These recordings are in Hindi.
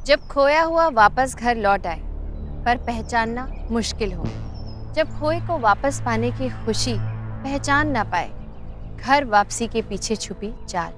जब खोया हुआ वापस घर लौट आए पर पहचानना मुश्किल हो, जब खोए को वापस पाने की खुशी पहचान ना पाए, घर वापसी के पीछे छुपी चाल।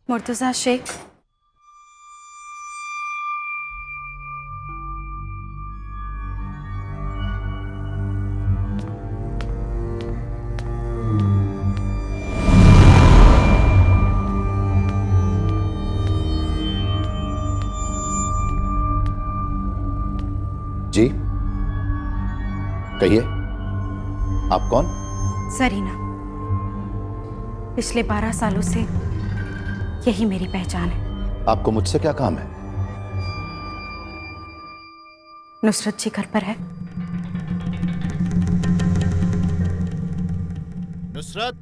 मुर्तजा शेख, जी कहिए, आप कौन? सरीना। पिछले 12 सालों से यही मेरी पहचान है। आपको मुझसे क्या काम है? नुसरत जी घर पर है? नुसरत,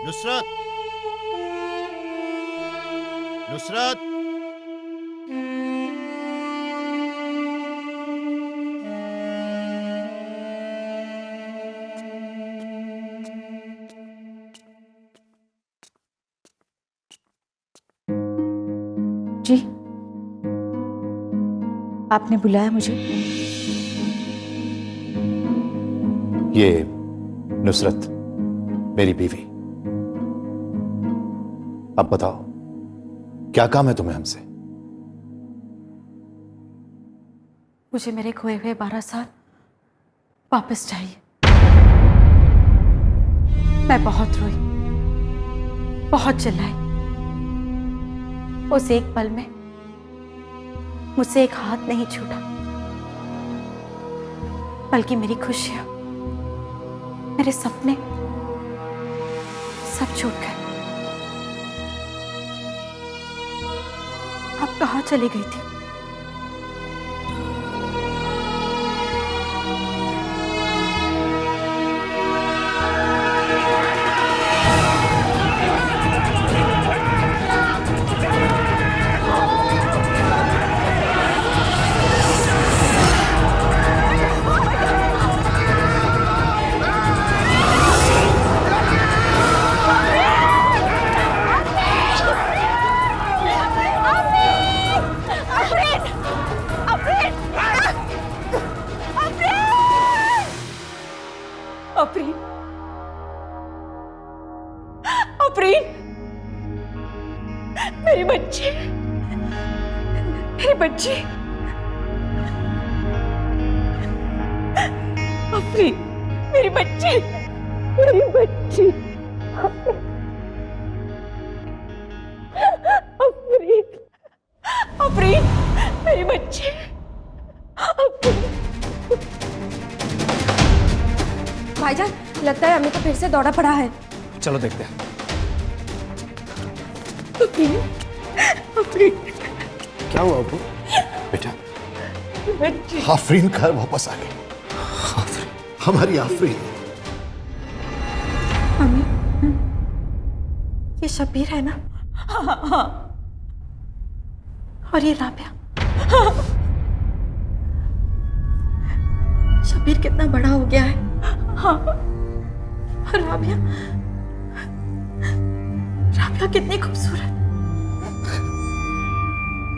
नुसरत, नुसरत। जी, आपने बुलाया मुझे? ये नुसरत मेरी बीवी। अब बताओ, क्या काम है तुम्हें हमसे? मुझे मेरे खोए हुए 12 साल वापस चाहिए। मैं बहुत रोई, बहुत चिल्लाई। उस एक पल में मुझसे एक हाथ नहीं छूटा, बल्कि मेरी खुशियां, मेरे सपने सब छूट गए। आप कहाँ चली गई थी? अफरीन, अफरीन, मेरी बच्ची, मेरी बच्ची, अफरीन, मेरी बच्ची, मेरी बच्ची, अफरीन, अफरीन, मेरी बच्ची, अफरीन। भाईजान, लगता है अम्मी को फिर से दौरा पड़ा है। चलो देखते हैं। क्या हुआ अबू? बेटा, आफरीन घर वापस आ गई। आफरीन, हमारी आफरीन। अम्मी, ये शब्बीर है ना? हाँ। और ये राबिया। शब्बीर कितना बड़ा हो गया है। हाँ। और राबिया, राबिया कितनी खूबसूरत।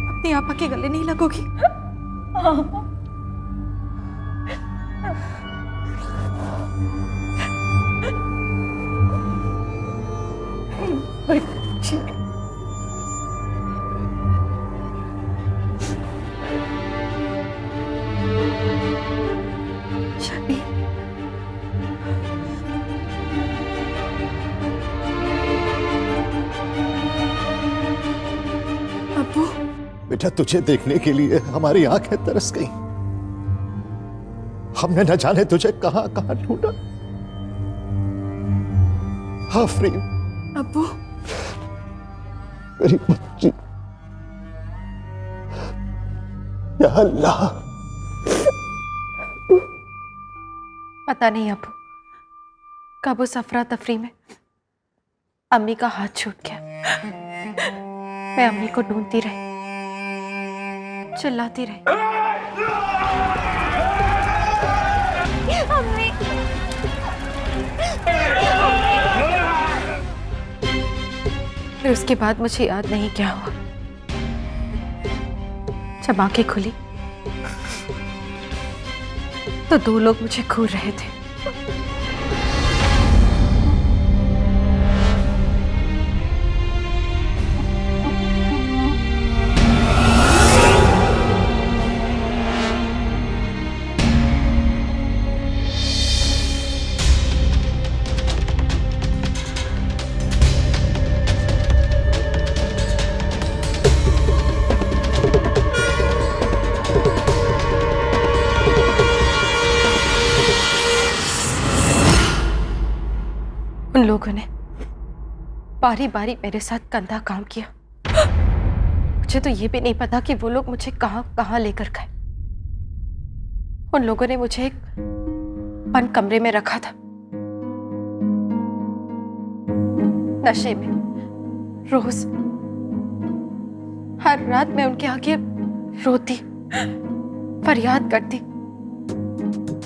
अपनी आपा के गले नहीं लगोगी? शब्बीर, अब्बू, बेटा, तुझे देखने के लिए हमारी आंखें तरस गई। हमने न जाने तुझे कहां कहां ढूंढा। आफरीन, अब्बू, मेरी बच्ची। या अल्लाह। पता नहीं अब्बू कब उस अफरा तफरी में अम्मी का हाथ छूट गया। मैं अम्मी को ढूंढती रही, चिल्लाती रही। अम्मी, फिर उसके बाद मुझे याद नहीं क्या हुआ। जब आंखें खुली तो 2 लोग मुझे घूर रहे थे। उन लोगों ने बारी बारी मेरे साथ कंधा काम किया। मुझे तो ये भी नहीं पता कि वो लोग मुझे कहां कहां लेकर गए। उन लोगों ने मुझे एक बंद कमरे में रखा था, नशे में। रोज हर रात मैं उनके आगे रोती, फरियाद करती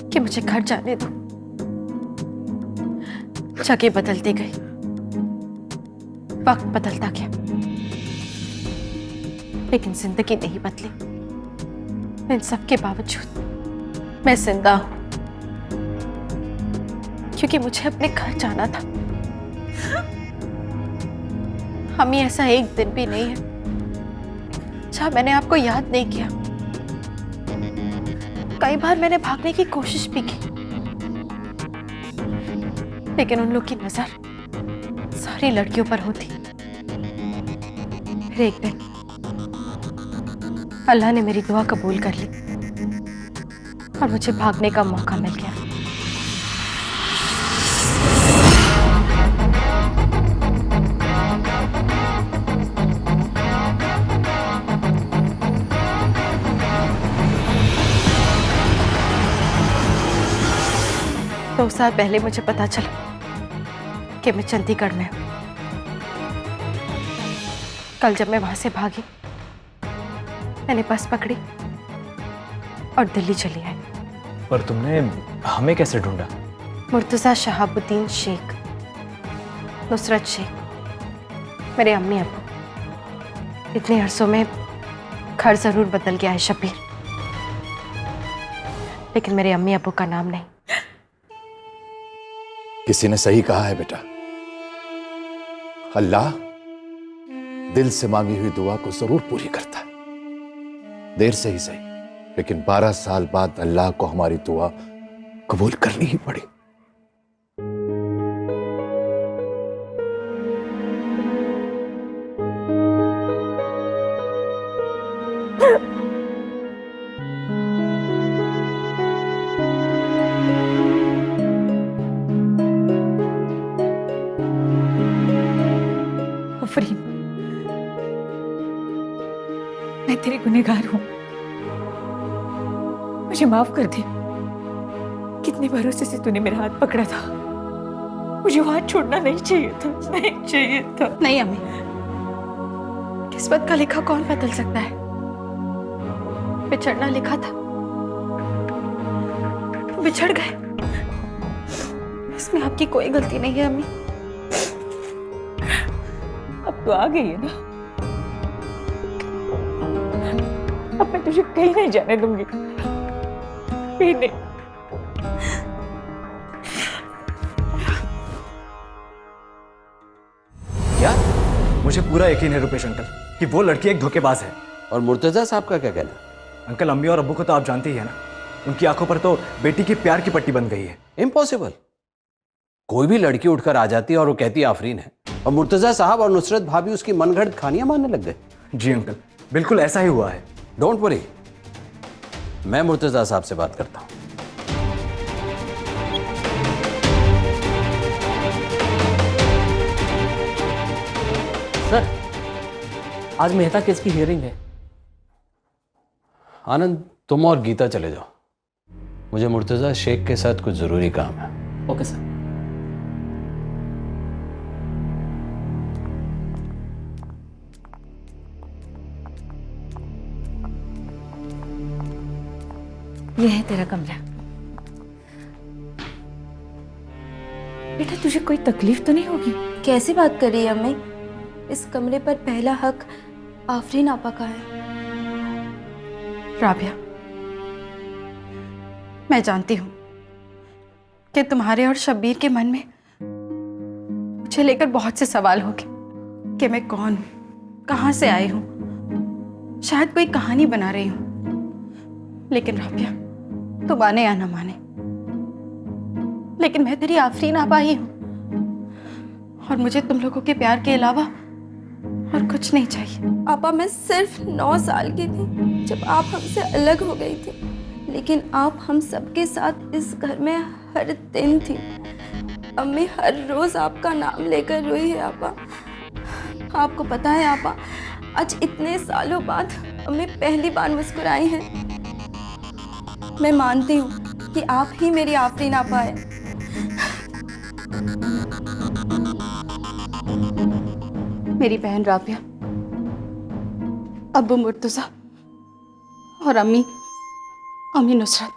कि मुझे घर जाने दो। जगह बदलती गई, वक्त बदलता गया, लेकिन जिंदगी नहीं बदली। इन सब के बावजूद मैं जिंदा हूं, क्योंकि मुझे अपने घर जाना था। हमें ऐसा एक दिन भी नहीं है जहां मैंने आपको याद नहीं किया। कई बार मैंने भागने की कोशिश भी की, लेकिन उन लोग की नजर सारी लड़कियों पर होती। फिर एक दिन अल्लाह ने मेरी दुआ कबूल कर ली और मुझे भागने का मौका मिल गया। दो साल पहले मुझे पता चला कि मैं चंडीगढ़ में हूं। कल जब मैं वहां से भागी, मैंने बस पकड़ी और दिल्ली चली आई। पर तुमने हमें कैसे ढूंढा? मुर्तजा शहाबुद्दीन शेख, नुसरत शेख, मेरे अम्मी अब्बू। इतने अरसों में घर जरूर बदल गया है शब्बीर, लेकिन मेरे अम्मी अब्बू का नाम नहीं। किसी ने सही कहा है बेटा, अल्लाह दिल से मांगी हुई दुआ को जरूर पूरी करता है। देर से ही सही, लेकिन 12 साल बाद अल्लाह को हमारी दुआ कबूल करनी ही पड़ी। गुनहगार हूं, मुझे माफ कर दे। कितने भरोसे से तूने मेरा हाथ पकड़ा था, मुझे वो हाथ छोड़ना नहीं चाहिए था, नहीं चाहिए था। नहीं अम्मी, किस्मत का लिखा कौन बदल सकता है? बिछड़ना लिखा था, बिछड़ गए। इसमें आपकी कोई गलती नहीं है अम्मी। अब तो आ गई है ना, अब मैं तुझे कहीं नहीं जाने दूंगी, कहीं नहीं। क्या? मुझे पूरा यकीन है रुपेश अंकल कि वो लड़की एक धोखेबाज है। और मुर्तजा साहब का क्या कहना? अंकल, अम्मी और अब्बू को तो आप जानते ही है ना, उनकी आंखों पर तो बेटी की प्यार की पट्टी बन गई है। इम्पॉसिबल। कोई भी लड़की उठकर आ जाती है और वो कहती है आफरीन है, और मुर्तजा साहब और नुसरत भाभी उसकी मनगढ़ंत कहानियां मानने लग गए। जी अंकल, बिल्कुल ऐसा ही हुआ है। डोंट वरी, मैं मुर्तजा साहब से बात करता हूं। सर, आज मेहता केस की हियरिंग है। आनंद, तुम और गीता चले जाओ, मुझे मुर्तजा शेख के साथ कुछ जरूरी काम है। Okay sir. यह है तेरा कमरा। बेटा, तुझे कोई तकलीफ तो नहीं होगी? कैसी बात कर रही है अम्मी? इस कमरे पर पहला हक आफरीन आपा का है। राबिया, मैं जानती हूं कि तुम्हारे और शब्बीर के मन में मुझे लेकर बहुत से सवाल होंगे कि मैं कौन हूं, कहां से आई हूं, शायद कोई कहानी बना रही हूं। लेकिन राबिया, तुम माने या ना माने, लेकिन मैं तेरी आफरीन आपा ही हूं, और मुझे तुम लोगों के प्यार के अलावा और कुछ नहीं चाहिए। आपा, मैं सिर्फ 9 साल की थी जब आप हमसे अलग हो गई थी, लेकिन आप हम सबके साथ इस घर में हर दिन थी। अम्मी हर रोज आपका नाम लेकर रोई है आपा। आपको पता है आपा, आज इतने सालों बाद अम्मी पहली बार मुस्कुराई हैं। मैं मानती हूँ कि आप ही मेरी आफरीन आपा है। मेरी बहन राबिया, अब्बू मुर्तजा और अम्मी नुसरत,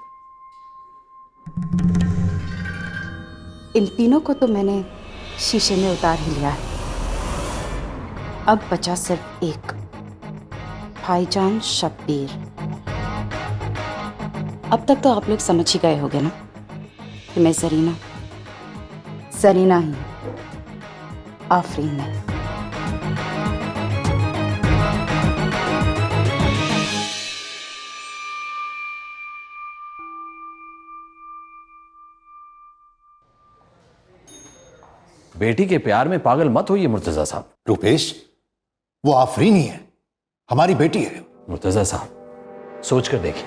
इन तीनों को तो मैंने शीशे में उतार ही लिया है। अब बचा सिर्फ एक, भाईजान शब्बीर। अब तक तो आप लोग समझ ही गए होंगे ना कि मैं जरीना ही, आफरीन नहीं। बेटी के प्यार में पागल मत होइए मुर्तजा साहब। रुपेश, वो आफरीन ही है, हमारी बेटी है। मुर्तजा साहब, सोच कर देखिए,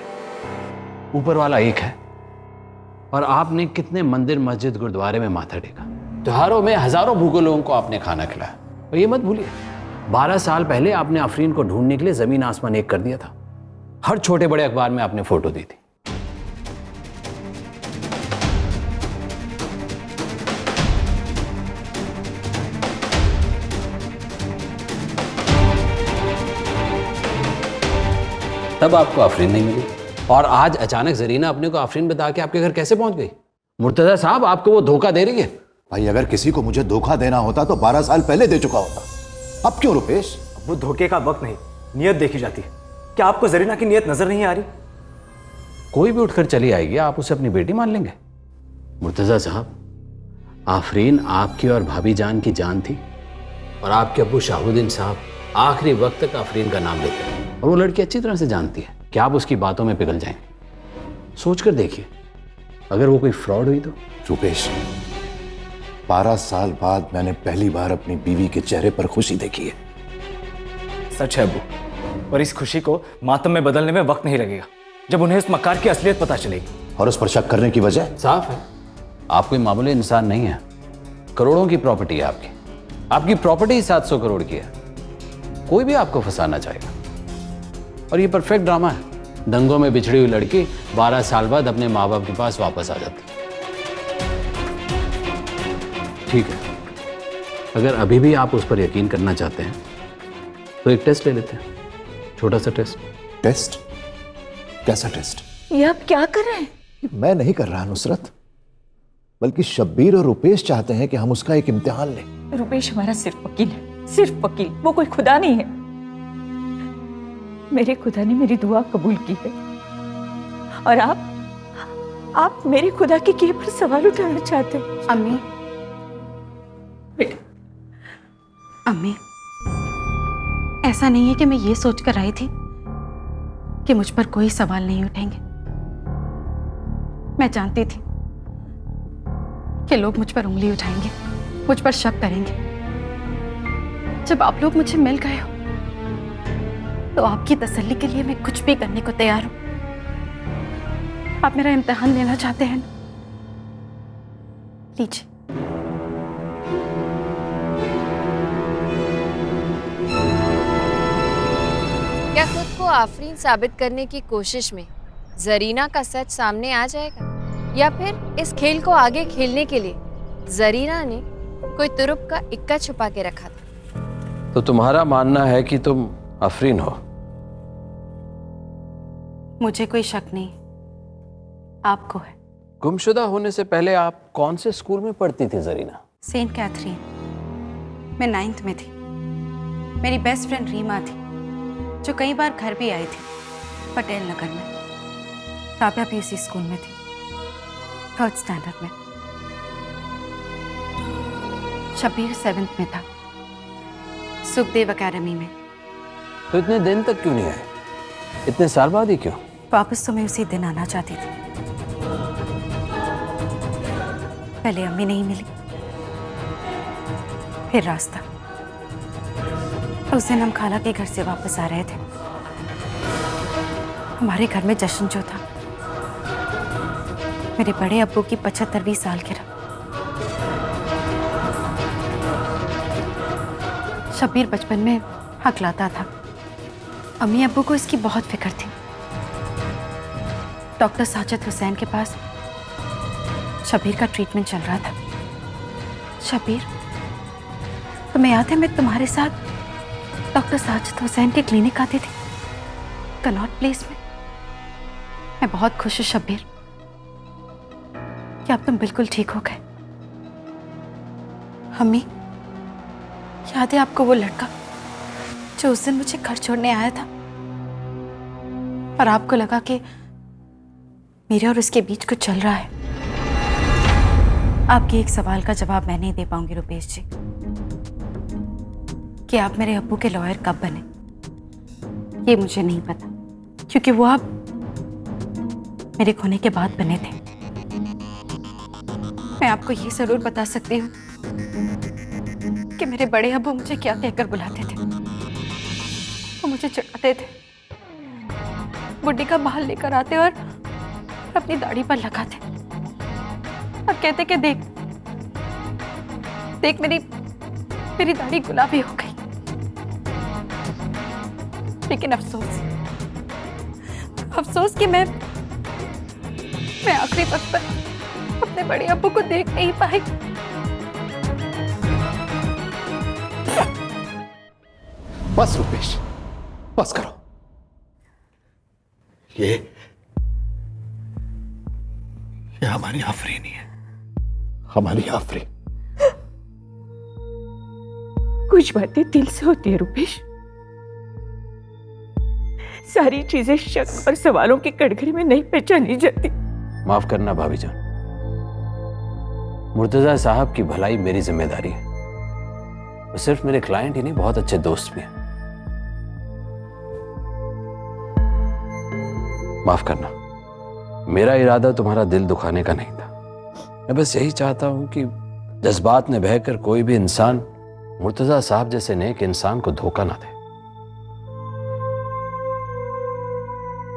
ऊपर वाला एक है और आपने कितने मंदिर मस्जिद गुरुद्वारे में माथा टेका, त्योहारों में हजारों भूखे लोगों को आपने खाना खिलाया। और ये मत भूलिए, 12 साल पहले आपने आफरीन को ढूंढने के लिए जमीन आसमान एक कर दिया था। हर छोटे बड़े अखबार में आपने फोटो दी थी। तब आपको आफरीन नहीं मिली, और आज अचानक जरीना अपने को आफरीन बता के आपके घर कैसे पहुंच गई? मुर्तजा साहब, आपको वो धोखा दे रही है। भाई, अगर किसी को मुझे धोखा देना होता तो 12 साल पहले दे चुका होता। अब क्यों रुपेश? वो धोखे का वक्त नहीं, नियत देखी जाती है। क्या आपको जरीना की नियत नजर नहीं आ रही? कोई भी उठकर चली आएगी, आप उसे अपनी बेटी मान लेंगे? मुर्तजा साहब, आफरीन आपकी और भाभी जान की जान थी, और आपके अब्बू शाहुद्दीन साहब आखिरी वक्त तक आफरीन का नाम लेते हैं, और वो लड़की अच्छी तरह से जानती है कि आप उसकी बातों में पिघल जाएं। सोचकर देखिए, अगर वो कोई फ्रॉड हुई तो? रुपेश, 12 साल बाद मैंने पहली बार अपनी बीवी के चेहरे पर खुशी देखी है। सच है अब्बू, और इस खुशी को मातम में बदलने में वक्त नहीं लगेगा, जब उन्हें इस मकार की असलियत पता चलेगी। और उस पर शक करने की वजह साफ है, आप कोई मामूली इंसान नहीं है। करोड़ों की प्रॉपर्टी है आपकी प्रॉपर्टी 700 करोड़ की है। कोई भी आपको फंसाना चाहेगा। और ये परफेक्ट ड्रामा है। दंगों में बिछड़ी हुई लड़की 12 साल बाद अपने माँ बाप के पास वापस आ जाती। ठीक है, अगर अभी भी आप उस पर यकीन करना चाहते हैं तो एक टेस्ट ले लेते हैं, छोटा सा टेस्ट। टेस्ट? कैसा टेस्ट? ये आप क्या कर रहे हैं? मैं नहीं कर रहा नुसरत, बल्कि शब्बीर और रुपेश चाहते हैं कि हम उसका एक इम्तिहान लें। रुपेश हमारा सिर्फ वकील है, सिर्फ वकील, वो कोई खुदा नहीं है। मेरे खुदा ने मेरी दुआ कबूल की है और आप मेरे खुदा के किए पर सवाल उठाना चाहते हैं। अम्मी, बेटा, अम्मी, ऐसा नहीं है कि मैं ये सोच कर आई थी कि मुझ पर कोई सवाल नहीं उठेंगे। मैं जानती थी कि लोग मुझ पर उंगली उठाएंगे, मुझ पर शक करेंगे। जब आप लोग मुझे मिल गए हो तो आपकी तसल्ली के लिए मैं कुछ भी करने को तैयार हूं। आप मेरा इम्तिहान लेना चाहते हैं ना? लीजिए। क्या खुद को आफरीन साबित करने की कोशिश में जरीना का सच सामने आ जाएगा, या फिर इस खेल को आगे खेलने के लिए जरीना ने कोई तुरुप का इक्का छुपा के रखा था? तो तुम्हारा मानना है कि तुम आफरीन हो? मुझे कोई शक नहीं, आपको है। गुमशुदा होने से पहले आप कौन से स्कूल में पढ़ती थी जरीना? Saint Catherine. मैं 9th में थी। मेरी बेस्ट फ्रेंड रीमा थी, जो कई बार घर भी आई थी, पटेल नगर में। राबिया भी उसी स्कूल में थी, 3rd स्टैंडर्ड में। शब्बीर 7th में था, सुखदेव एकेडमी में। तो इतने दिन तक क्यों नहीं आए? इतने साल बाद ही क्यों? वापस तो मैं उसी दिन आना चाहती थी। पहले अम्मी नहीं मिली, फिर रास्ता। उस दिन हम खाला के घर से वापस आ रहे थे। हमारे घर में जश्न जो था, मेरे बड़े अब्बू की 75वीं सालगिरह। शब्बीर बचपन में हकलाता था। अम्मी अब्बू को इसकी बहुत फिक्र थी। डॉक्टर साजिद हुसैन के पास शब्बीर का ट्रीटमेंट चल रहा था। शब्बीर, तुम्हें याद है मैं तुम्हारे साथ डॉक्टर साजिद हुसैन के क्लिनिक आती थी, कनॉट प्लेस में? मैं बहुत खुश हूँ शब्बीर कि अब तुम बिल्कुल ठीक हो गए। अम्मी, याद है आपको वो लड़का जो उस दिन मुझे घर छोड़ने आया था और आपको लगा कि मेरे और उसके बीच कुछ चल रहा है? आपके एक सवाल का जवाब मैं नहीं दे पाऊंगी रुपेश जी, कि आप मेरे अब्बू के लॉयर कब बने। ये मुझे नहीं पता, क्योंकि वो आप मेरे खोने के बाद बने थे। मैं आपको ये जरूर बता सकती हूँ कि मेरे बड़े अब्बू मुझे क्या कहकर बुलाते थे। वो मुझे चिढ़ाते थे, बुड्ढी का बाल लेकर आते और अपनी दाढ़ी पर लगाते और कहते कि देख देख मेरी दाढ़ी गुलाबी हो गई। लेकिन अफसोस कि मैं आखिरी वक्त पर अपने बड़े अब्बू को देख नहीं पाई। बस रुपेश, बस करो। ये हमारी आफरीन ही है। हमारी आफरीन। कुछ बातें दिल से होती है रुपेश। सारी चीजें शक और सवालों के कटघरे में नहीं पहचानी जाती। माफ करना भाभी जान, मुर्तजा साहब की भलाई मेरी जिम्मेदारी है। वो सिर्फ मेरे क्लाइंट ही नहीं, बहुत अच्छे दोस्त भी हैं। माफ करना, मेरा इरादा तुम्हारा दिल दुखाने का नहीं था। मैं बस यही चाहता हूं कि जज्बात में बहकर कोई भी इंसान मुर्तजा साहब जैसे नेक इंसान को धोखा ना दे।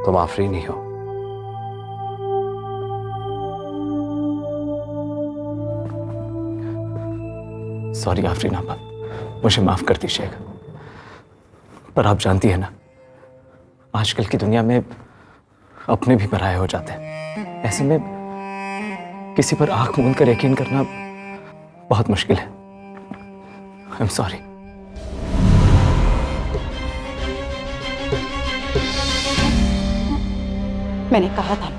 तुम आफरीन ही हो। सॉरी आफरीन आपा, मुझे माफ कर दीजिएगा। पर आप जानती है ना, आजकल की दुनिया में अपने भी पराये हो जाते हैं। ऐसे में किसी पर आंख मूंद कर यकीन करना बहुत मुश्किल है। I am sorry. मैंने कहा था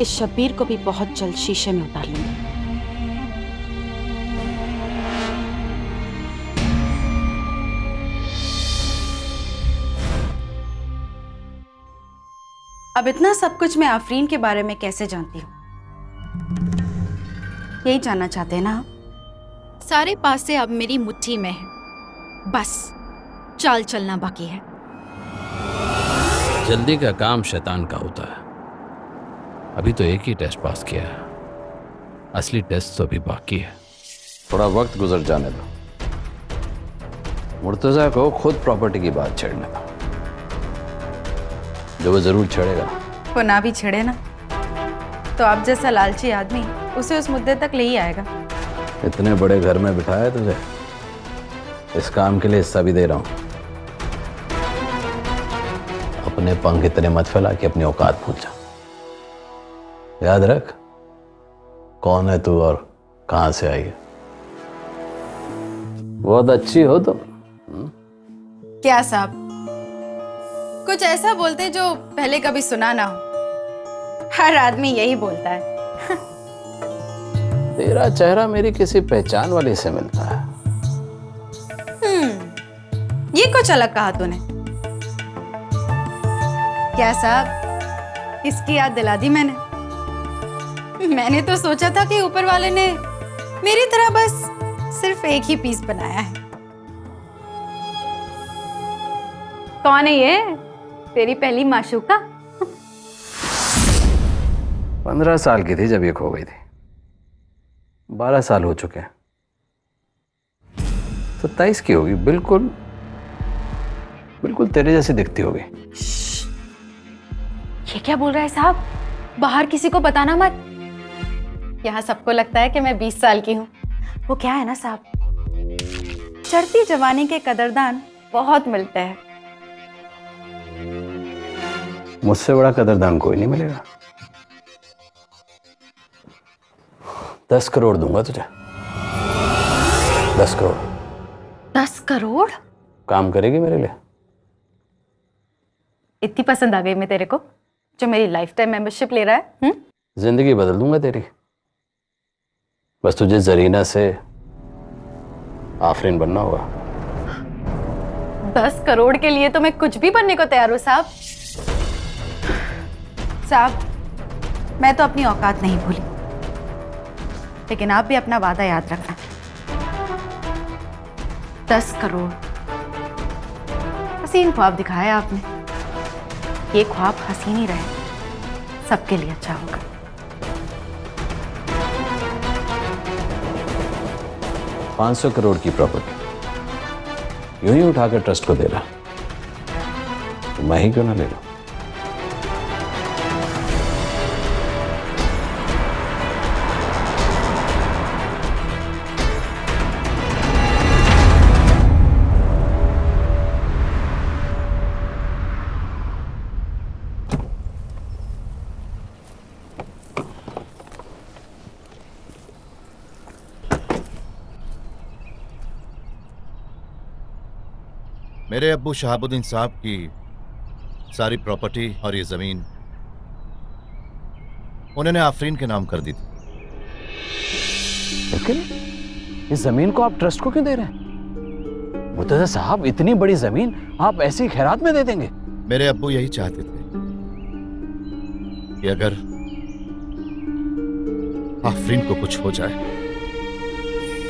इस शब्बीर को भी बहुत जल्द शीशे में उतार लूंगी। अब इतना सब कुछ मैं आफरीन के बारे में कैसे जानती हूँ, यही जानना चाहते हैं ना आप? सारे पासे अब मेरी मुट्ठी में है, बस चाल चलना बाकी है। जल्दी का काम शैतान का होता है। अभी तो एक ही टेस्ट पास किया है, असली टेस्ट तो अभी बाकी है। थोड़ा वक्त गुजर जाने दो, मुर्तजा को खुद प्रॉपर्टी की बात छेड़ने दो, जो वो जरूर छेड़ेगा। वो ना भी छेड़े ना तो आप जैसा लालची आदमी उसे उस मुद्दे तक ले ही आएगा। इतने बड़े घर में बिठाया तुझे, इस काम के लिए हिस्सा भी दे रहा हूं। अपने पंख इतने मत फैला कि अपनी औकात भूल जा। याद रख कौन है तू और कहां से आई है। बहुत अच्छी हो तुम। क्या साहब, कुछ ऐसा बोलते जो पहले कभी सुना ना हो। हर आदमी यही बोलता है। तेरा चेहरा मेरी किसी पहचान वाली से मिलता है। ये कुछ अलग कहा तूने। क्या साहब, किसकी याद दिला दी मैंने तो सोचा था कि ऊपर वाले ने मेरी तरह बस सिर्फ एक ही पीस बनाया है। कौन है ये? तेरी पहली माशूका? 15 साल की थी जब ये खो गई थी। 12 साल हो चुके हैं। 27 की होगी। बिल्कुल बिल्कुल तेरे जैसी दिखती होगी। ये क्या बोल रहा है साहब? बाहर किसी को बताना मत। यहाँ सबको लगता है कि मैं 20 साल की हूँ। वो क्या है ना साहब, चढ़ती जवानी के कदरदान बहुत मिलते हैं। मुझसे बड़ा कदरदान कोई नहीं मिलेगा। 10 करोड़ दूंगा तुझे। 10 करोड़। 10 करोड़? काम करेगी मेरे लिए? इतनी पसंद आ गई मैं तेरे को जो मेरी लाइफ टाइम मेंबरशिप ले रहा है। जिंदगी बदल दूंगा तेरी। बस तुझे जरीना से आफरीन बनना होगा। 10 करोड़ के लिए तो मैं कुछ भी बनने को तैयार हूँ साहब। साहब, मैं तो अपनी औकात नहीं भूली, लेकिन आप भी अपना वादा याद रखना। 10 करोड़ हसीन ख्वाब दिखाया आपने। ये ख्वाब हसीन ही रहे, सबके लिए अच्छा होगा। $500 करोड़ की प्रॉपर्टी यूं ही उठाकर ट्रस्ट को दे रहा, तो मैं ही क्यों ना ले लूं। मेरे अब्बू शहाबुद्दीन साहब की सारी प्रॉपर्टी और ये जमीन उन्होंने आफरीन के नाम कर दी थी। लेकिन इस जमीन को आप ट्रस्ट को क्यों दे रहे हैं? मुर्तजा साहब, इतनी बड़ी जमीन आप ऐसी ही खैरात में दे देंगे? मेरे अब्बू यही चाहते थे कि अगर आफरीन को कुछ हो जाए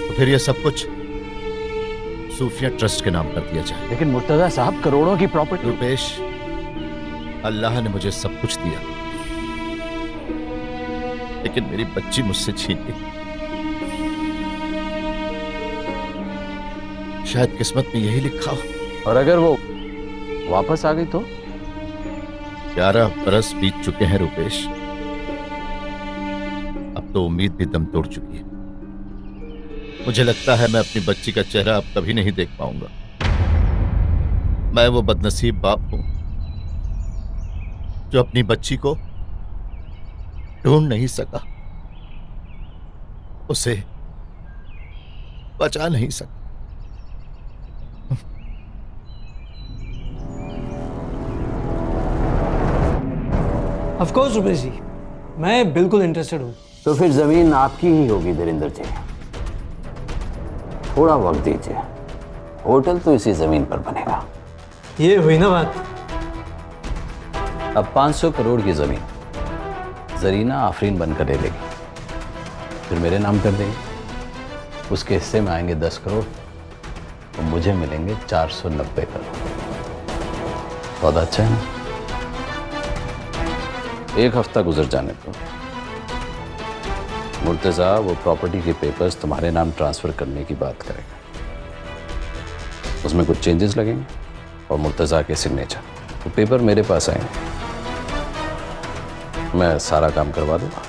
तो फिर ये सब कुछ सूफिया ट्रस्ट के नाम कर दिया जाए। लेकिन मुर्तजा साहब, करोड़ों की प्रॉपर्टी। रुपेश, अल्लाह ने मुझे सब कुछ दिया, लेकिन मेरी बच्ची मुझसे छीन गई। शायद किस्मत में यही लिखा हो। और अगर वो वापस आ गई तो? 11 बरस बीत चुके हैं रुपेश। अब तो उम्मीद भी दम तोड़ चुकी है। मुझे लगता है मैं अपनी बच्ची का चेहरा अब कभी नहीं देख पाऊंगा। मैं वो बदनसीब बाप हूं जो अपनी बच्ची को ढूंढ नहीं सका, उसे बचा नहीं सका। ऑफ कोर्स रुपेश जी, मैं बिल्कुल इंटरेस्टेड हूँ। तो फिर जमीन आपकी ही होगी धीरेन्द्र जी। थोड़ा वक्त दीजिए, होटल तो इसी जमीन पर बनेगा। ये हुई ना बात। अब 500 करोड़ की जमीन जरीना आफरीन बनकर ले लेगी, फिर मेरे नाम कर देगी। उसके हिस्से में आएंगे 10 करोड़ तो मुझे मिलेंगे 490 करोड़। बहुत अच्छा है ना? एक हफ्ता गुजर जाने दो, मुर्तजा वो प्रॉपर्टी के पेपर्स तुम्हारे नाम ट्रांसफर करने की बात करेगा। उसमें कुछ चेंजेस लगेंगे और मुर्तजा के सिग्नेचर, तो पेपर मेरे पास आएंगे, मैं सारा काम करवा दूंगा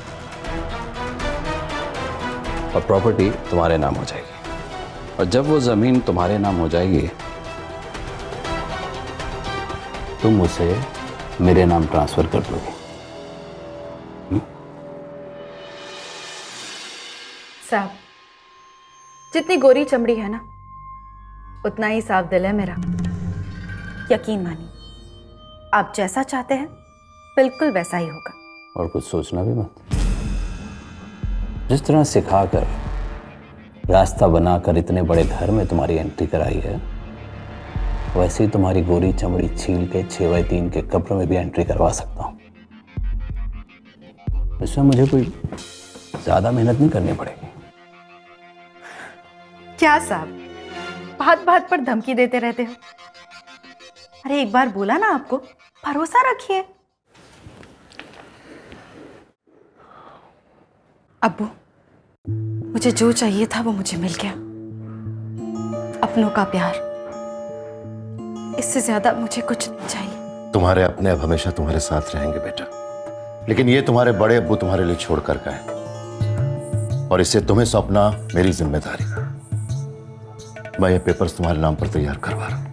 और प्रॉपर्टी तुम्हारे नाम हो जाएगी। और जब वो जमीन तुम्हारे नाम हो जाएगी, तुम उसे मेरे नाम ट्रांसफर कर दोगे। साहब, जितनी गोरी चमड़ी है ना, उतना ही साफ दिल है मेरा। यकीन मानिए, आप जैसा चाहते हैं बिल्कुल वैसा ही होगा। और कुछ सोचना भी मत। जिस तरह सिखाकर, रास्ता बनाकर इतने बड़े घर में तुम्हारी एंट्री कराई है, वैसे ही तुम्हारी गोरी चमड़ी छील के 6x3 के कब्र में भी एंट्री करवा सकता हूं। इसमें मुझे कोई ज्यादा मेहनत नहीं करनी पड़ेगी। क्या साहब, बात बात पर धमकी देते रहते हो? अरे एक बार बोला ना आपको, भरोसा रखिए। अब्बू, मुझे जो चाहिए था वो मुझे मिल गया। अपनों का प्यार, इससे ज्यादा मुझे कुछ नहीं चाहिए। तुम्हारे अपने अब हमेशा तुम्हारे साथ रहेंगे बेटा, लेकिन ये तुम्हारे बड़े अब्बू तुम्हारे लिए छोड़ कर गए और इसे तुम्हें सौंपना मेरी जिम्मेदारी। मैं ये पेपर्स तुम्हारे नाम पर तैयार करवा रहा हूं।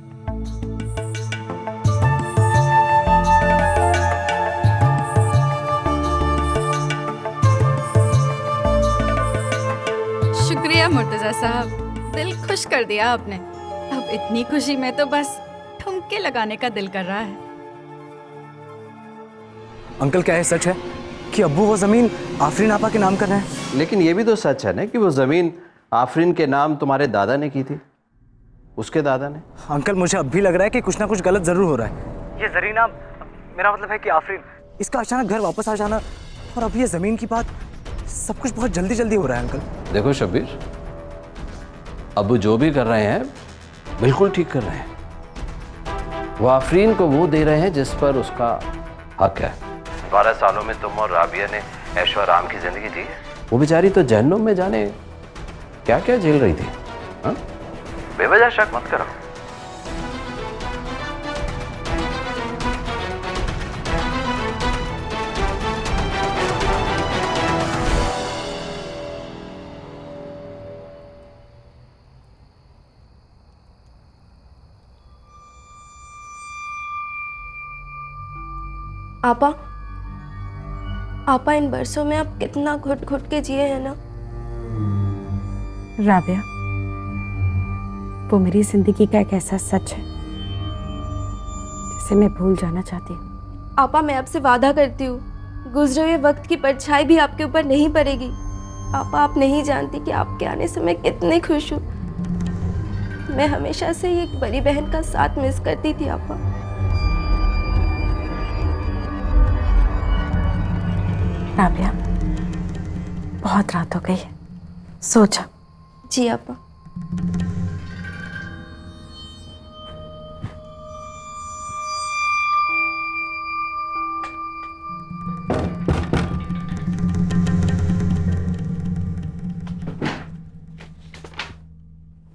शुक्रिया मुर्तजा साहब, दिल खुश कर दिया आपने। अब इतनी खुशी में तो बस ठुमके लगाने का दिल कर रहा है। अंकल, क्या है सच है कि अब्बू वो जमीन आफरीन आपा के नाम कर रहे हैं? लेकिन ये भी तो सच है ना कि वो जमीन आफरीन के नाम तुम्हारे दादा ने की थी, उसके दादा ने। अंकल, मुझे अब भी लग रहा है कि कुछ ना कुछ गलत जरूर हो रहा है। ये जरीना, मेरा मतलब है कि आफरीन, इसका अचानक घर वापस आ जाना और अब ये जमीन की बात, सब कुछ बहुत जल्दी जल्दी हो रहा है अंकल। देखो शब्बीर, अब्बू जो भी कर रहे हैं बिल्कुल ठीक कर रहे हैं। वो आफरीन को वो दे रहे हैं जिस पर उसका हक है। 12 सालों में तुम और राबिया ने ऐशो आराम की जिंदगी जी है। वो बेचारी तो जहन्नुम में जाने क्या क्या झेल रही थी। हाँ, बेवजह शक मत करो। आपा, आपा, इन बरसों में आप कितना घुट घुट के जिए हैं ना। राबिया, वो मेरी जिंदगी का एक ऐसा सच है जिसे मैं भूल जाना चाहती हूँ। आपा, मैं आपसे वादा करती हूँ, गुजरे हुए वक्त की परछाई भी आपके ऊपर नहीं पड़ेगी। आपा, आप नहीं जानती कि आपके आने से मैं कितनी खुश हूँ। मैं हमेशा से ही एक बड़ी बहन का साथ मिस करती थी। आपा, राबिया, बहुत रात हो गई है, सो जा। जी आपा।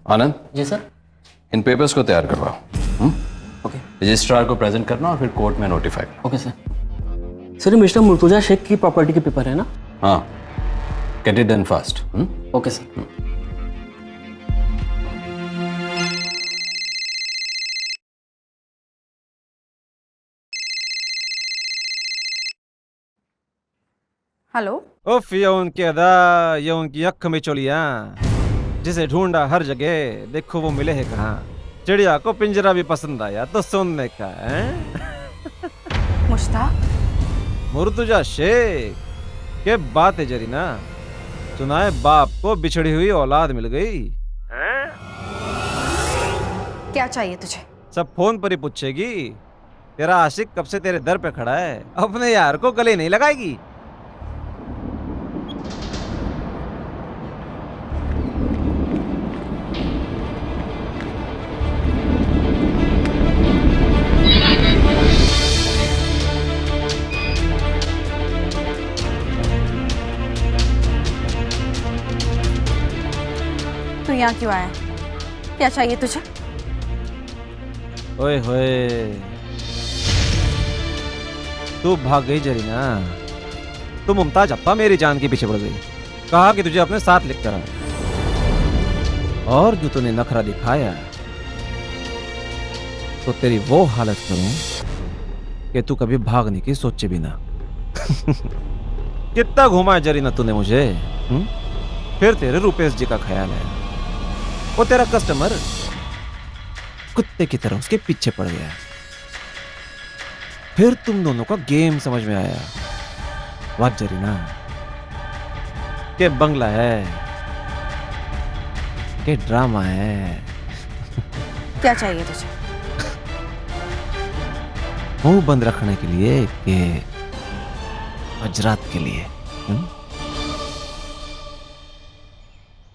आनंद जी सर। इन पेपर्स को तैयार करवाओ। ओके। रजिस्ट्रार को प्रेजेंट करना और फिर कोर्ट में notify. Okay sir. Sir, mister Murtaza Shaikh की प्रॉपर्टी के पेपर है ना? हाँ, get it done fast. Okay sir. Hello. उफ, ये उनके अदा, ये उनकी अख में चोलियां, जिसे ढूंढा हर जगह, देखो वो मिले है कहाँ। चिड़िया को पिंजरा भी पसंद आया तो सुनने का है। मुश्ताक। मुर्तजा शेख, के बात है जरीना, सुनाए बाप को बिछड़ी हुई औलाद मिल गई। क्या चाहिए तुझे? सब फोन पर ही पूछेगी। तेरा आशिक कब से तेरे दर पे खड़ा है, अपने यार को गले नहीं लगाएगी। तू यहाँ क्यों आया? क्या चाहिए तुझे? ओए होए, तू भाग गई जरीना। तू मुमताज अप्पा मेरी जान के पीछे पड़ गई। कहा कि तुझे अपने साथ लेकर आ, और जो तूने नखरा दिखाया तो तेरी वो हालत करूं कि तू कभी भागने की सोचे भी ना। कितना घुमा है जरीना तूने मुझे। फिर तेरे रुपेश जी का ख्याल है, वो तेरा कस्टमर कुत्ते की तरह उसके पीछे पड़ गया। फिर तुम दोनों का गेम समझ में आया। वाह जरीना, के बंगला है, के ड्रामा है। क्या चाहिए तुझे? मुंह बंद रखने के लिए कि हजरात के लिए?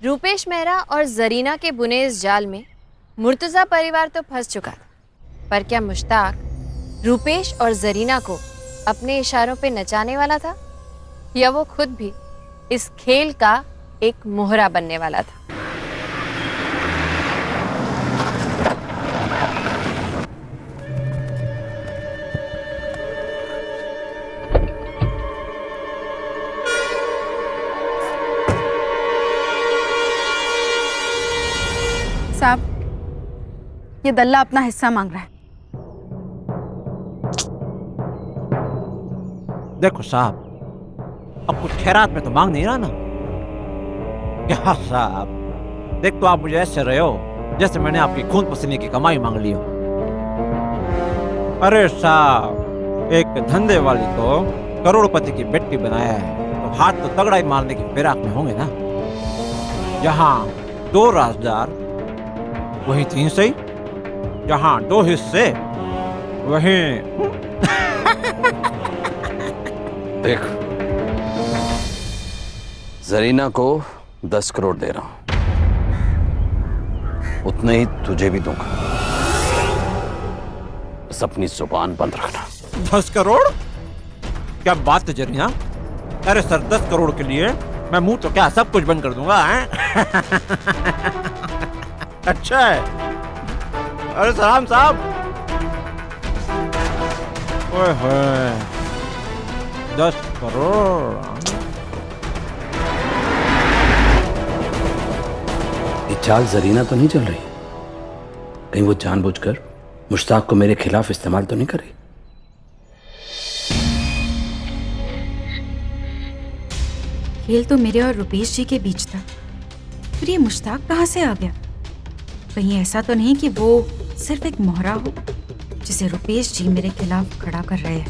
रूपेश मेहरा और जरीना के बुने इस जाल में मुर्तजा परिवार तो फंस चुका था, पर क्या मुश्ताक रूपेश और जरीना को अपने इशारों पे नचाने वाला था, या वो खुद भी इस खेल का एक मोहरा बनने वाला था? साहब, ये दल्ला अपना हिस्सा मांग रहा है। देखो साहब, अब कुछ खैरात में तो मांग नहीं रहा ना। क्या साहब, देख तो आप मुझे ऐसे रहे हो जैसे मैंने आपकी खून पसीने की कमाई मांग ली हो। अरे साहब, एक धंधे वाली को करोड़पति की बेटी बनाया है तो हाथ तो तगड़ा ही मारने की फिराक में होंगे ना। जहां 2 राजदार वहीं 3 सही, जहां 2 हिस्से वहीं। देख, जरीना को 10 करोड़ दे रहा हूं, उतने ही तुझे भी दूंगा। बस अपनी जुबान बंद रखना। 10 करोड़? क्या बात है जरीना? अरे सर, 10 करोड़ के लिए मैं मुंह तो क्या सब कुछ बंद कर दूंगा हैं? अच्छा है। अरे सलाम साहब। ओए होए, 10 करोड़। ये चाल जरीना तो नहीं चल रही? कहीं वो जानबूझकर मुश्ताक को मेरे खिलाफ इस्तेमाल तो नहीं कर रही? खेल तो मेरे और रुपेश जी के बीच था, फिर ये मुश्ताक कहाँ से आ गया? कहीं ऐसा तो नहीं कि वो सिर्फ एक मोहरा हो जिसे रुपेश जी मेरे खिलाफ खड़ा कर रहे हैं?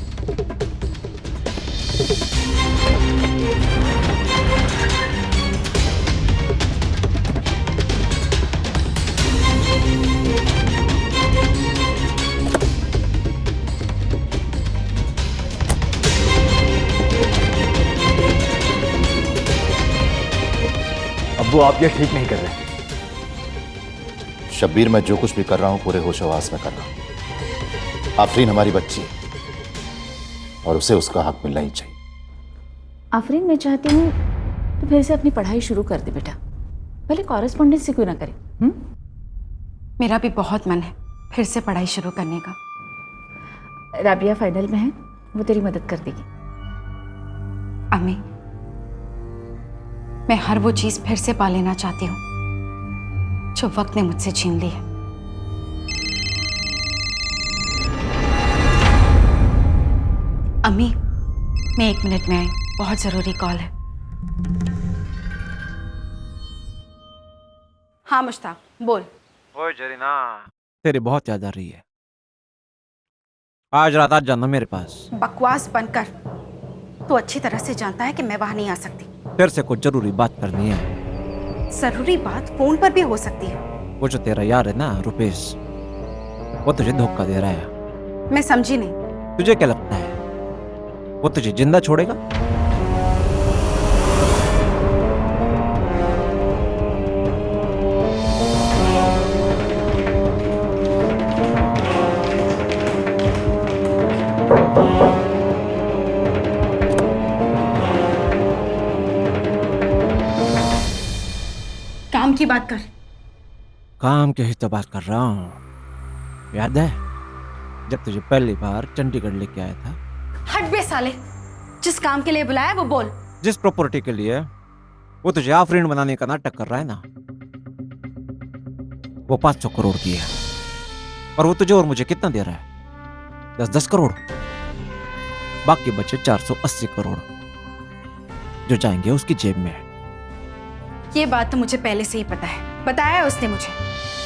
अब्बू, आप ये ठीक नहीं कर रहे। शब्बीर, मैं जो कुछ भी कर रहा हूं पूरे होश हवास में कर रहा हूं। आफरीन हमारी बच्ची है और उसे उसका हक मिलना ही चाहिए। आफरीन, मैं चाहती हूँ तो फिर से अपनी पढ़ाई शुरू कर दे बेटा, पहले कॉरेस्पॉन्डेंस से क्यों ना करे? मेरा भी बहुत मन है फिर से पढ़ाई शुरू करने का। राबिया फाइनल में है, वो तेरी मदद कर देगी। अम्मी, मैं हर वो चीज फिर से पा लेना चाहती हूँ जो वक्त ने मुझसे छीन ली है। अम्मी, मैं 1 मिनट में आई। बहुत जरूरी कॉल है। हाँ मुश्ताक, बोल। ओए जरीना, तेरी बहुत याद आ रही है। आज रात आ जाना मेरे पास। बकवास बंद कर। तू अच्छी तरह से जानता है कि मैं वहां नहीं आ सकती। तेरे से कुछ जरूरी बात करनी है। जरूरी बात फोन पर भी हो सकती है। वो जो तेरा यार है ना रुपेश, वो तुझे धोखा दे रहा है। मैं समझी नहीं। तुझे क्या लगता है वो तुझे जिंदा छोड़ेगा? काम की बात कर। काम की ही तो बात कर रहा हूँ। याद है जब तुझे पहली बार चंडीगढ़ लेके आया था? हट बे साले, जिस काम के लिए बुलाया वो बोल। जिस प्रॉपर्टी के लिए वो तुझे आफरीन बनाने का नाटक कर रहा है ना, वो 500 करोड़ की है। और वो तुझे और मुझे कितना दे रहा है? 10-10 करोड़। बाकी बचे 480 करोड़ जो जाएंगे उसकी जेब में। ये बात तो मुझे पहले से ही पता है, बताया है उसने मुझे।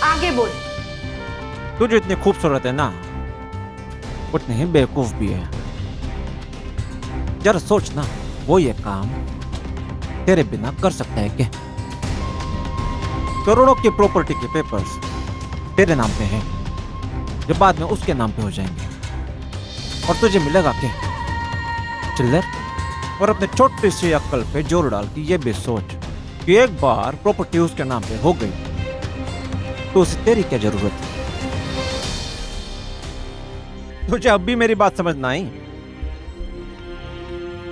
आगे बोल। तू जो इतनी खूबसूरत है ना, उतनी ही बेवकूफ भी है। जरा सोच ना, वो ये काम तेरे बिना कर सकता है क्या? करोड़ों की प्रॉपर्टी के पेपर्स तेरे नाम पे हैं, जो बाद में उसके नाम पे हो जाएंगे। और तुझे मिलेगा क्या? चिल्लर। और अपने छोटी सी अक्ल पे जोर डाल के ये भी सोच कि एक बार प्रॉपर्टी उसके नाम पे हो गई तो उसे तेरी क्या जरूरत है? तुझे अब भी मेरी बात समझ ना आई?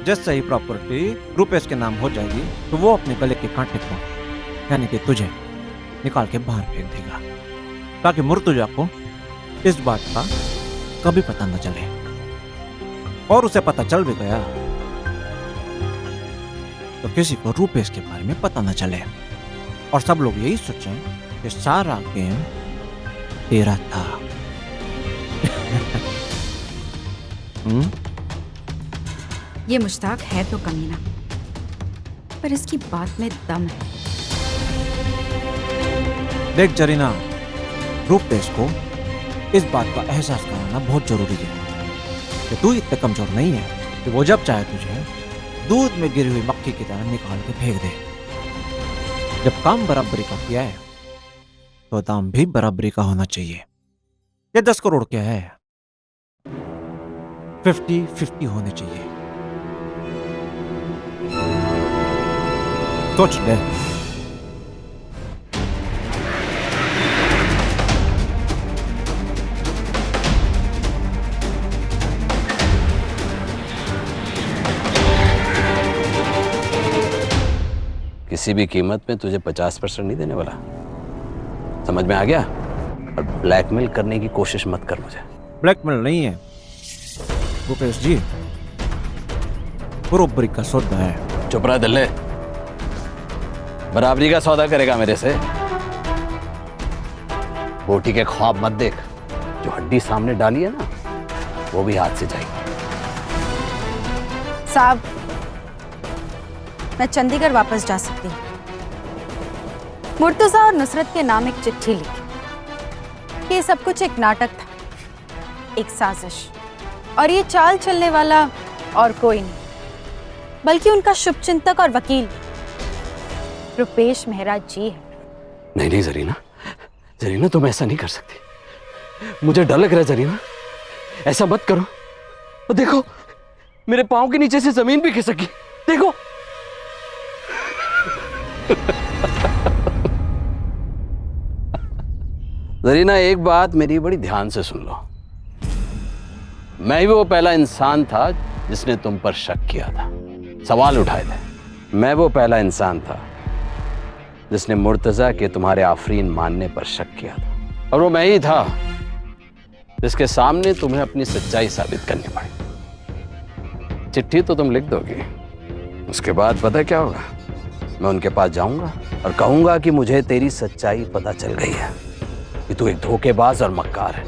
जैसे ही प्रॉपर्टी रुपेश के नाम हो जाएगी तो वो अपने गले के कांटे को, यानी कि तुझे, निकाल के बाहर फेंक देगा, ताकि मुर्तजा को इस बात का कभी पता न चले। और उसे पता चल भी गया तो किसी को रुपेश के बारे में पता न चले, और सब लोग यही सोचें कि सारा गेम तेरा था। ये मुश्ताक है तो कमीना, पर इसकी बात में दम है। देख जरीना, रुपेश को इस बात का एहसास कराना बहुत जरूरी है कि तू इतने कमजोर नहीं है कि वो जब चाहे तुझे दूध में गिरी हुई मक्खी की तरह निकाल के फेंक दे। जब काम बराबरी का किया है तो दाम भी बराबरी का होना चाहिए। ये 10 करोड़ क्या है? 50-50 होने चाहिए। सोच ले। किसी भी कीमत में तुझे 50% नहीं देने वाला, समझ में आ गया? और ब्लैकमेल करने की कोशिश मत कर मुझे। ब्लैकमेल नहीं है रुपेश जी, बराबरी का सौदा है। चुप रहा दल्ले, बराबरी का सौदा करेगा मेरे से? बोटी के ख्वाब मत देख, जो हड्डी सामने डाली है ना वो भी हाथ से जाएगी। साहब, मैं चंडीगढ़ वापस जा सकती हूँ। मुर्तजा और नुसरत के नाम एक चिट्ठी लिखी। ये सब कुछ एक नाटक था, एक साजिश, और ये चाल चलने वाला और कोई नहीं बल्कि उनका शुभचिंतक और वकील रुपेश मेहरा जी है। नहीं नहीं जरीना, जरीना तुम ऐसा नहीं कर सकती। मुझे डर लग रहा है जरीना, ऐसा मत करो। और देखो मेरे पांव के नीचे से जमीन भी खिसक गई, देखो। जरीना एक बात मेरी बड़ी ध्यान से सुन लो, मैं भी वो पहला इंसान था जिसने तुम पर शक किया था, सवाल उठाए थे। मैं वो पहला इंसान था जिसने मुर्तजा के तुम्हारे आफरीन मानने पर शक किया था, और वो मैं ही था जिसके सामने तुम्हें अपनी सच्चाई साबित करनी पड़ी। चिट्ठी तो तुम लिख दोगी, उसके बाद पता क्या होगा? मैं उनके पास जाऊंगा और कहूंगा कि मुझे तेरी सच्चाई पता चल गई है कि तू एक धोखेबाज और मक्कार है।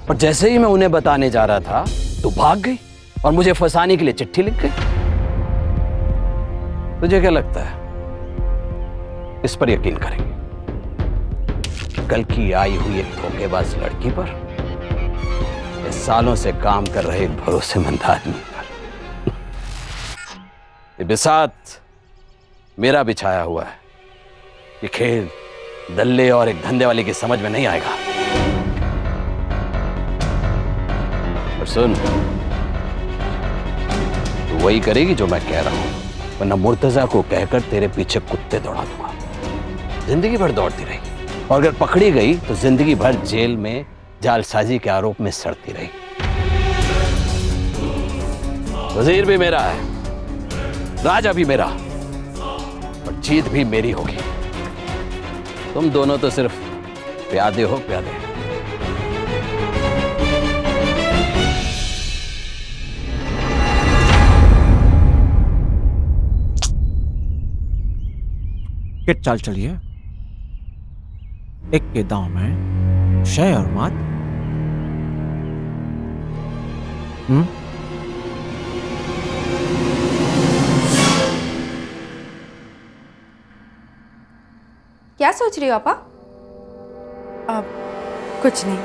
और जैसे ही मैं उन्हें बताने जा रहा था, तू भाग गई और मुझे फंसाने के लिए चिट्ठी लिख गई। तुझे क्या लगता है इस पर यकीन करेंगे? कल की आई हुई एक धोखेबाज लड़की पर, इस सालों से काम कर रहे एक भरोसेमंद आदमी पर? ये बिसात मेरा बिछाया हुआ है। ये खेल दल्ले और एक धंधे वाले की समझ में नहीं आएगा। और सुन, तू वही करेगी जो मैं कह रहा हूं, वरना मुर्तजा को कहकर तेरे पीछे कुत्ते दौड़ा दूंगा। जिंदगी भर दौड़ती रहेगी और अगर पकड़ी गई तो जिंदगी भर जेल में जालसाजी के आरोप में सड़ती रही। वजीर भी मेरा है, राजा भी मेरा, और जीत भी मेरी होगी। तुम दोनों तो सिर्फ प्यादे हो, प्यादे। किट चाल चलिए, एक के दांव में शय और मात। क्या सोच रही हो आपा? अब कुछ नहीं।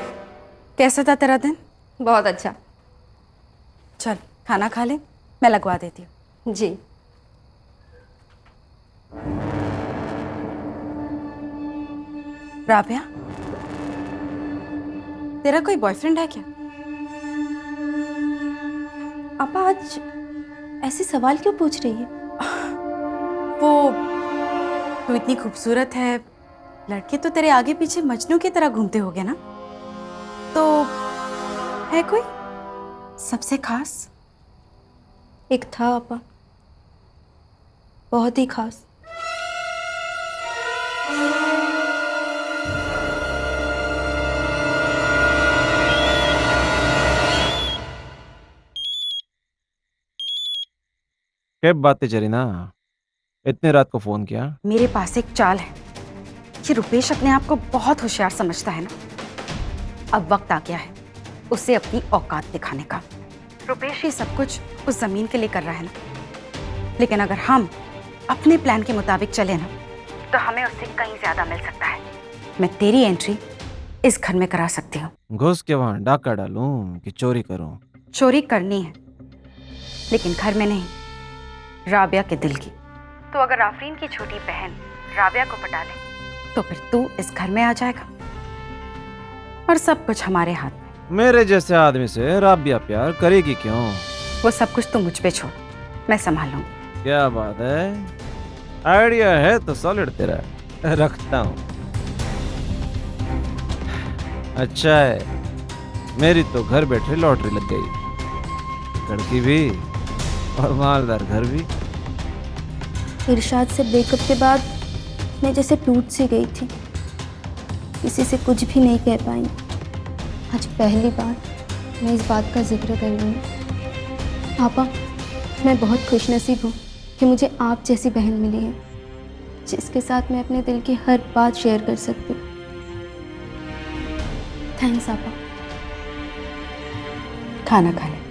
कैसा था तेरा दिन? बहुत अच्छा। चल खाना खा ले, मैं लगवा देती हूँ। जी। राबिया, तेरा कोई बॉयफ्रेंड है क्या? आपा आज ऐसे सवाल क्यों पूछ रही है? वो तू इतनी खूबसूरत है, लड़के तो तेरे आगे पीछे मजनू की तरह घूमते होगे ना, तो है कोई सबसे खास? एक था आपा, बहुत ही खास। क्या बातें चली ना, इतने रात को फोन किया? मेरे पास एक चाल है कि रुपेश अपने आप को बहुत होशियार समझता है ना। अब वक्त आ गया है उसे अपनी औकात दिखाने का। रुपेश ये सब कुछ उस जमीन के लिए कर रहा है ना, लेकिन अगर हम अपने प्लान के मुताबिक चले ना, तो हमें उससे कहीं ज्यादा मिल सकता है। मैं तेरी एंट्री इस घर में करा सकती हूँ। घुस के वहां डाका डालूं कि चोरी करूं? चोरी करनी है, लेकिन घर में नहीं, राबिया के दिल की। तो अगर आफरीन की छोटी बहन राबिया को पटा ले, तो फिर तू इस घर में आ जाएगा और सब कुछ हमारे हाथ में। मेरे जैसे आदमी से राबिया प्यार करेगी क्यों? वो सब कुछ तू मुझ पे छोड़, मैं संभाल लूंगी। क्या बात है, आइडिया है तो सॉलिड तेरा, रखता हूँ। अच्छा है, मेरी तो घर बैठे लॉटरी लग गई, लड़की भी और मालदार घर भी। इरशाद से ब्रेकअप के बाद मैं जैसे टूट सी गई थी, किसी से कुछ भी नहीं कह पाई। आज पहली बार मैं इस बात का जिक्र कर रही हूँ। आपा, मैं बहुत खुशनसीब हूँ कि मुझे आप जैसी बहन मिली है, जिसके साथ मैं अपने दिल की हर बात शेयर कर सकती हूँ। थैंक्स आपा। खाना खा ले।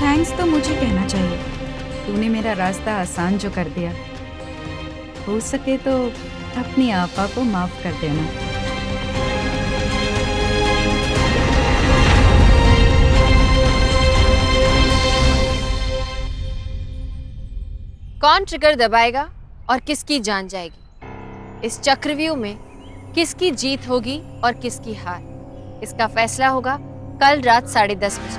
थैंक्स तो मुझे कहना चाहिए, तूने मेरा रास्ता आसान जो कर दिया। हो सके तो अपनी आपा को माफ कर देना। कौन ट्रिगर दबाएगा और किसकी जान जाएगी? इस चक्रव्यूह में किसकी जीत होगी और किसकी हार, इसका फैसला होगा कल रात 10:30 बजे।